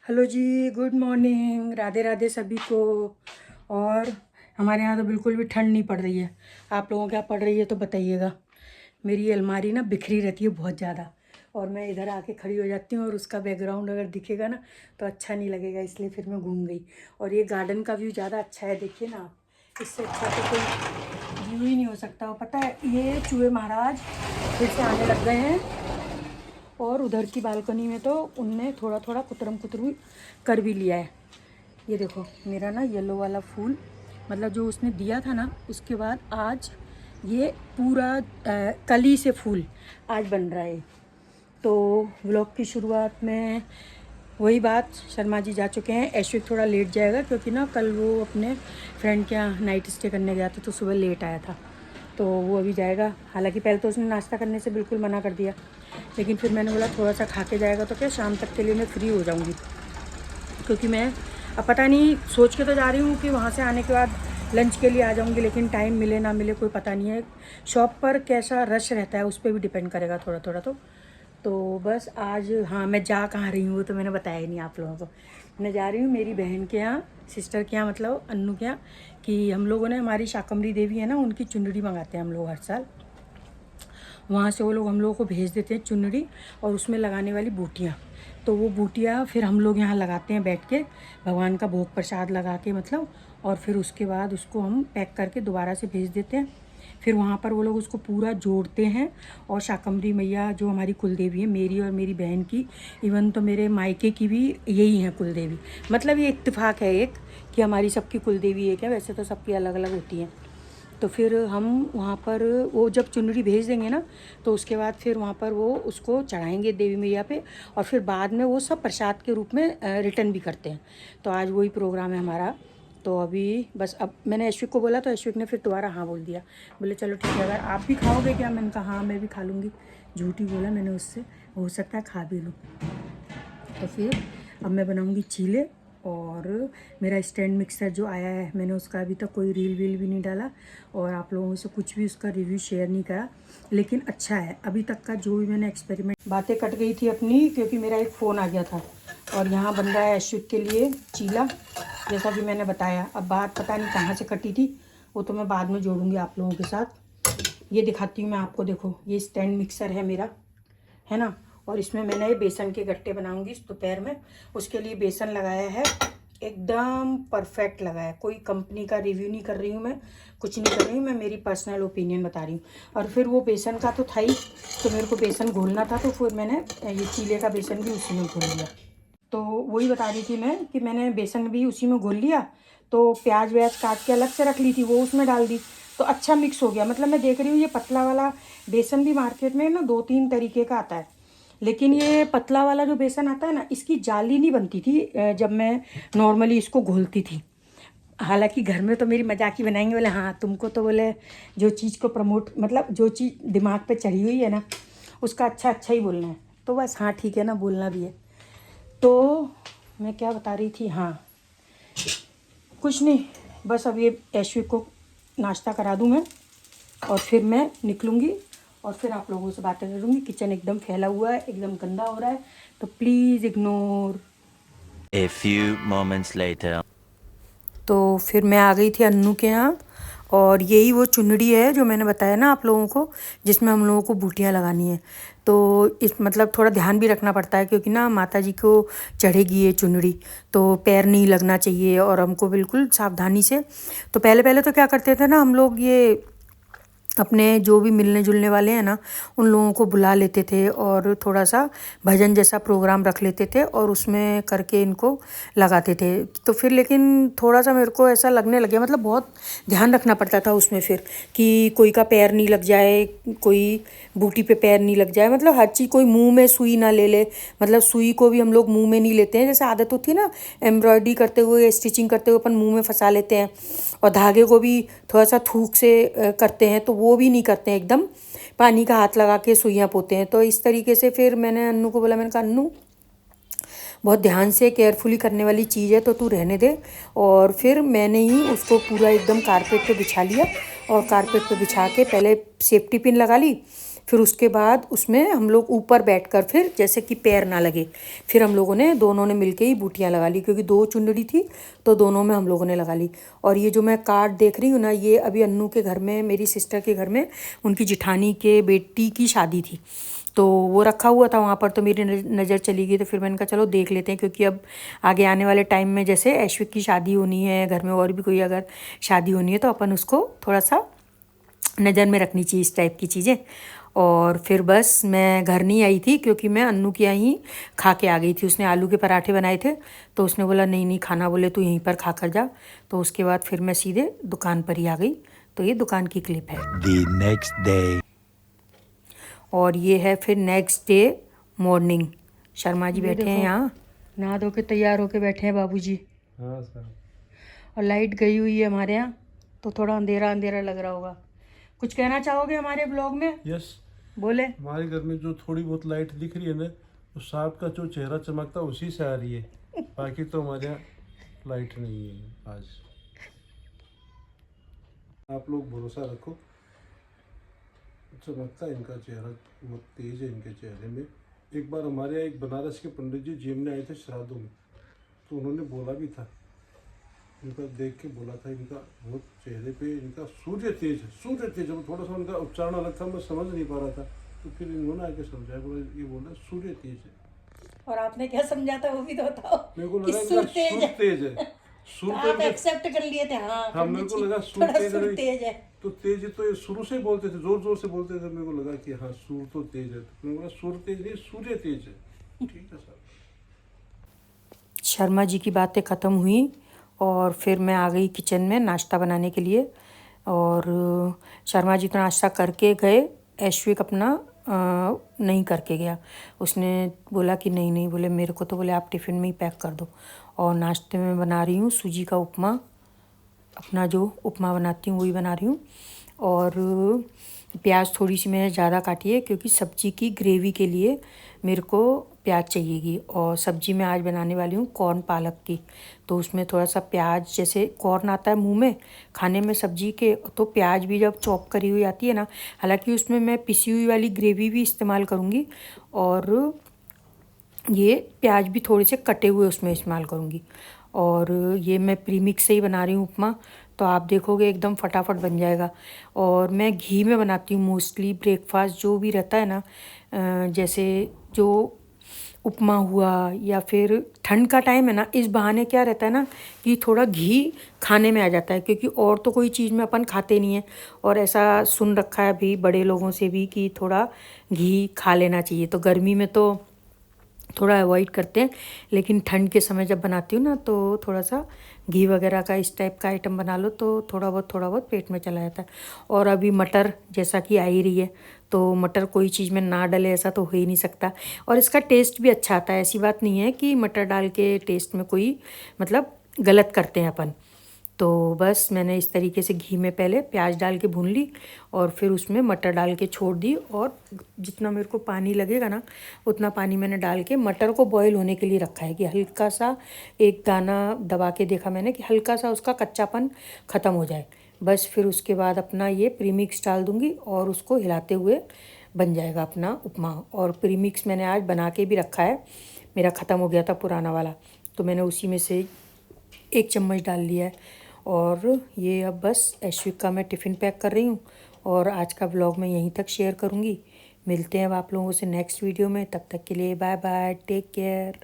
Hello जी, good morning, Radhe Radhe सभी को। और हमारे यहाँ तो बिल्कुल भी ठंड नहीं पड़ रही है। आप लोगों के यहाँ पड़ रही है तो बताइएगा। मेरी अलमारी ना बिखरी रहती है बहुत ज़्यादा, और मैं इधर आके खड़ी हो जाती हूँ और उसका बैकग्राउंड अगर दिखेगा ना तो अच्छा नहीं लगेगा, इसलिए फिर मैं घूम गई। और ये गार्डन का व्यू ज़्यादा अच्छा है, देखिए ना आप, इससे अच्छा तो कोई व्यू ही नहीं हो सकता। और पता है, ये चूहे महाराज फिर से आने लग गए हैं, और उधर की बालकनी में तो उनने थोड़ा थोड़ा कुतरम कुतरू कर भी लिया है। ये देखो मेरा ना येलो वाला फूल, मतलब जो उसने दिया था ना, उसके बाद आज ये पूरा कली से फूल आज बन रहा है। तो व्लॉग की शुरुआत में वही बात, शर्मा जी जा चुके हैं, ऐश्विक थोड़ा लेट जाएगा क्योंकि ना कल वो अपने फ्रेंड के यहाँ नाइट स्टे करने गया था तो सुबह लेट आया था, तो वो अभी जाएगा। हालांकि पहले तो उसने नाश्ता करने से बिल्कुल मना कर दिया, लेकिन फिर मैंने बोला थोड़ा सा खा के जाएगा तो क्या शाम तक के लिए मैं फ्री हो जाऊँगी। क्योंकि मैं अब पता नहीं, सोच के तो जा रही हूँ कि वहाँ से आने के बाद लंच के लिए आ जाऊँगी, लेकिन टाइम मिले ना मिले कोई पता नहीं है। शॉप पर कैसा रश रहता है उस पर भी डिपेंड करेगा थोड़ा थोड़ा। तो बस आज, हाँ, मैं जा कहाँ रही हूँ वो तो मैंने बताया ही नहीं आप लोगों को। मैं जा रही हूँ मेरी बहन के यहाँ, सिस्टर के यहाँ, मतलब अन्नू के यहाँ, कि हम लोगों ने, हमारी शाकंभरी देवी है ना, उनकी चुनरी मंगाते हैं हम लोग हर साल। वहाँ से वो लोग हम लोगों को भेज देते हैं चुनरी और उसमें लगाने वाली बूटियाँ। तो वो बूटियाँ फिर हम लोग यहाँ लगाते हैं बैठ के, भगवान का भोग प्रसाद लगा के मतलब। और फिर उसके बाद उसको हम पैक करके दोबारा से भेज देते हैं। फिर वहाँ पर वो लोग उसको पूरा जोड़ते हैं। और शाकंभरी मैया जो हमारी कुलदेवी है, मेरी और मेरी बहन की, इवन तो मेरे मायके की भी यही है कुलदेवी। मतलब ये इत्तेफाक है एक, कि हमारी सबकी कुलदेवी एक है, वैसे तो सबकी अलग अलग होती हैं। तो फिर हम वहाँ पर वो जब चुनरी भेज देंगे ना, तो उसके बाद फिर वहाँ पर वो उसको चढ़ाएंगे देवी मैया पे, और फिर बाद में वो सब प्रसाद के रूप में रिटर्न भी करते हैं। तो आज वही प्रोग्राम है हमारा। तो अभी बस, अब मैंने ऐश्विक को बोला तो ऐश्विक ने फिर दोबारा हाँ बोल दिया, बोले चलो ठीक है, अगर आप भी खाओगे क्या? मैंने कहा हाँ मैं भी खा लूँगी। झूठी बोला मैंने उससे, हो सकता है खा भी लूँ। तो फिर अब मैं बनाऊँगी चीले। और मेरा स्टैंड मिक्सर जो आया है, मैंने उसका अभी तक कोई रील वील भी नहीं डाला और आप लोगों से कुछ भी उसका रिव्यू शेयर नहीं करा, लेकिन अच्छा है अभी तक का जो भी मैंने एक्सपेरिमेंट। बातें कट गई थी अपनी क्योंकि मेरा एक फ़ोन आ गया था। और यहाँ बन रहा है ऐश्विक के लिए चीला, जैसा कि मैंने बताया। अब बात पता नहीं कहाँ से कटी थी, वो तो मैं बाद में जोड़ूँगी आप लोगों के साथ। ये दिखाती हूँ मैं आपको, देखो ये स्टैंड मिक्सर है मेरा, है ना। और इसमें मैंने ये बेसन के गट्टे बनाऊंगी इस दोपहर में, उसके लिए बेसन लगाया है, एकदम परफेक्ट लगा है। कोई कंपनी का रिव्यू नहीं कर रही हूँ मैं, कुछ नहीं कर रही हूँ मैं, मेरी पर्सनल ओपिनियन बता रही हूँ। और फिर वो बेसन का तो था ही, तो मेरे को बेसन घोलना था, तो फिर मैंने ये चीले का बेसन भी उसी में घोल लिया। तो वही बता रही थी मैं कि मैंने बेसन भी उसी में घोल लिया। तो प्याज व्याज काट के अलग से रख ली थी, वो उसमें डाल दी, तो अच्छा मिक्स हो गया। मतलब मैं देख रही हूँ ये पतला वाला बेसन भी मार्केट में ना 2-3 तरीके का आता है, लेकिन ये पतला वाला जो बेसन आता है ना, इसकी जाली नहीं बनती थी जब मैं नॉर्मली इसको घोलती थी। हालांकि घर में तो मेरी मजाक ही बनाएंगे, बोले हाँ तुमको तो, बोले जो चीज़ को प्रमोट, मतलब जो चीज़ दिमाग पे चढ़ी हुई है ना उसका अच्छा अच्छा ही बोलना है। तो बस हाँ ठीक है ना, बोलना भी है। तो मैं क्या बता रही थी, हाँ कुछ नहीं, बस अब ये ऐश्विक को नाश्ता करा दूँ मैं और फिर मैं निकलूँगी और फिर आप लोगों से बातें करूँगी। किचन एकदम फैला हुआ है, एकदम गंदा हो रहा है, तो please ignore. A few moments later. तो फिर मैं आ गई थी अन्नू के यहाँ, और यही वो चुनरी है जो मैंने बताया ना आप लोगों को, जिसमें हम लोगों को बूटियाँ लगानी है। तो इस मतलब थोड़ा ध्यान भी रखना पड़ता है क्योंकि ना माता जी को चढ़ेगी ये चुनरी, तो पैर नहीं लगना चाहिए और हमको बिल्कुल सावधानी से। तो पहले पहले तो क्या करते थे ना हम लोग, ये अपने जो भी मिलने जुलने वाले हैं ना उन लोगों को बुला लेते थे और थोड़ा सा भजन जैसा प्रोग्राम रख लेते थे और उसमें करके इनको लगाते थे। तो फिर लेकिन थोड़ा सा मेरे को ऐसा लगने लग गया, मतलब बहुत ध्यान रखना पड़ता था उसमें फिर, कि कोई का पैर नहीं लग जाए, कोई बूटी पे पैर नहीं लग जाए, मतलब हर चीज़, कोई मुंह में सुई ना ले ले। मतलब सुई को भी हम लोग मुंह में नहीं लेते हैं, जैसे आदत होती है ना एम्ब्रॉयडरी करते हुए, स्टिचिंग करते हुए अपन मुंह में फंसा लेते हैं। और धागे को भी थोड़ा सा थूक से करते हैं, तो वो भी नहीं करते हैं, एकदम पानी का हाथ लगा के सुइयाँ पोते हैं। तो इस तरीके से फिर मैंने अन्नू को बोला, मैंने कहा अन्नू बहुत ध्यान से केयरफुली करने वाली चीज़ है तो तू रहने दे। और फिर मैंने ही उसको पूरा एकदम कारपेट पे बिछा लिया, और कारपेट पे बिछा के पहले सेफ्टी पिन लगा ली, फिर उसके बाद उसमें हम लोग ऊपर बैठकर फिर जैसे कि पैर ना लगे, फिर हम लोगों ने दोनों ने मिलके ही बूटियाँ लगा ली, क्योंकि 2 चुंदड़ी थी तो दोनों में हम लोगों ने लगा ली। और ये जो मैं कार्ड देख रही हूँ ना, ये अभी अन्नू के घर में, मेरी सिस्टर के घर में उनकी जिठानी के बेटी की शादी थी, तो वो रखा हुआ था वहाँ पर, तो मेरी नज़र चली गई, तो फिर मैंने कहा चलो देख लेते हैं, क्योंकि अब आगे आने वाले टाइम में जैसे ऐश्विक की शादी होनी है, घर में और भी कोई अगर शादी होनी है, तो अपन उसको थोड़ा सा नज़र में रखनी चाहिए इस टाइप की चीज़ें। और फिर बस मैं घर नहीं आई थी, क्योंकि मैं अन्नू के यहाँ ही खा के आ गई थी। उसने आलू के पराठे बनाए थे, तो उसने बोला नहीं नहीं खाना, बोले तू यहीं पर खा कर जा। तो उसके बाद फिर मैं सीधे दुकान पर ही आ गई। तो ये दुकान की क्लिप है। The next day. और ये है फिर next day morning. Sharma ji बैठे हैं यहाँ, नहा धो के तैयार होके बैठे हैं बाबूजी। हाँ सर। और लाइट गई हुई है हमारे यहाँ, तो थोड़ा अंधेरा अंधेरा लग रहा होगा। कुछ कहना चाहोगे हमारे ब्लॉग में? यस, बोले। हमारे घर में जो थोड़ी बहुत लाइट दिख रही है ना, तो सांप का जो चेहरा चमकता है उसी से आ रही है, बाकी तो हमारे यहाँ लाइट नहीं है आज। आप लोग भरोसा रखो, चमकता है इनका चेहरा, बहुत तेज है इनके चेहरे में। एक बार हमारे यहाँ एक बनारस के पंडित जी जिम में आए थे श्राद्धों में, तो उन्होंने बोला भी था, इनका देख के बोला था, इनका बहुत चेहरे पे इनका सूर्य तेज है, सूर्य तेज है। थोड़ा सा उनका उच्चारण अलग था, मैं समझ नहीं पा रहा था, तो फिर इन्होंने आके समझाया, बोला ये बोला सूर्य तेज है। और आपने क्या समझा था वो भी तो बताओ। मेरे को लगा सूर तेज है, सूर आप एक्सेप्ट कर लिए थे? हाँ, मेरे को लगा सूर तेज है। तो तेज है, तो ये शुरू से बोलते थे, जोर जोर से बोलते थे, मेरे को लगा कि हाँ सूर तो तेज है, तो मैंने बोला सूर तेज नहीं, सूर्य तेज है। ठीक है सर। शर्मा जी की बातें ख़त्म हुई और फिर मैं आ गई किचन में नाश्ता बनाने के लिए। और शर्मा जी तो नाश्ता करके गए, ऐश्विक अपना नहीं करके गया। उसने बोला कि नहीं नहीं, बोले मेरे को तो, बोले आप टिफ़िन में ही पैक कर दो। और नाश्ते में बना रही हूँ सूजी का उपमा, अपना जो उपमा बनाती हूँ वही बना रही हूँ। और प्याज थोड़ी सी मैंने ज़्यादा काटी है, क्योंकि सब्ज़ी की ग्रेवी के लिए मेरे को प्याज चाहिएगी। और सब्ज़ी मैं आज बनाने वाली हूँ कॉर्न पालक की, तो उसमें थोड़ा सा प्याज, जैसे कॉर्न आता है मुंह में खाने में सब्ज़ी के, तो प्याज भी जब चॉप करी हुई आती है ना, हालांकि उसमें मैं पिसी हुई वाली ग्रेवी भी इस्तेमाल करूँगी, और ये प्याज भी थोड़े से कटे हुए उसमें इस्तेमाल करूँगी। और ये मैं प्रीमिक्स से ही बना रही हूँ उपमा, तो आप देखोगे एकदम फटाफट बन जाएगा। और मैं घी में बनाती हूँ मोस्टली ब्रेकफास्ट, जो भी रहता है ना, जैसे जो उपमा हुआ, या फिर ठंड का टाइम है ना, इस बहाने क्या रहता है ना कि थोड़ा घी खाने में आ जाता है, क्योंकि और तो कोई चीज़ में अपन खाते नहीं है। और ऐसा सुन रखा है अभी बड़े लोगों से भी कि थोड़ा घी खा लेना चाहिए, तो गर्मी में तो थोड़ा अवॉइड करते हैं, लेकिन ठंड के समय जब बनाती हूँ ना, तो थोड़ा सा घी वगैरह का इस टाइप का आइटम बना लो, तो थोड़ा बहुत पेट में चला जाता है। और अभी मटर जैसा कि आ ही रही है, तो मटर कोई चीज़ में ना डले ऐसा तो हो ही नहीं सकता। और इसका टेस्ट भी अच्छा आता है, ऐसी बात नहीं है कि मटर डाल के टेस्ट में कोई मतलब गलत करते हैं अपन। तो बस मैंने इस तरीके से घी में पहले प्याज डाल के भून ली, और फिर उसमें मटर डाल के छोड़ दी। और जितना मेरे को पानी लगेगा ना, उतना पानी मैंने डाल के मटर को बॉईल होने के लिए रखा है, कि हल्का सा एक दाना दबा के देखा मैंने कि हल्का सा उसका कच्चापन ख़त्म हो जाए। बस फिर उसके बाद अपना ये प्रीमिक्स डाल दूँगी, और उसको हिलाते हुए बन जाएगा अपना उपमा। और प्रीमिक्स मैंने आज बना के भी रखा है, मेरा ख़त्म हो गया था पुराना वाला, तो मैंने उसी में से 1 चम्मच डाल लिया है। और ये अब बस ऐश्विक का मैं टिफ़िन पैक कर रही हूँ, और आज का व्लॉग मैं यहीं तक शेयर करूँगी। मिलते हैं अब आप लोगों से नेक्स्ट वीडियो में, तब तक के लिए बाय बाय, टेक केयर।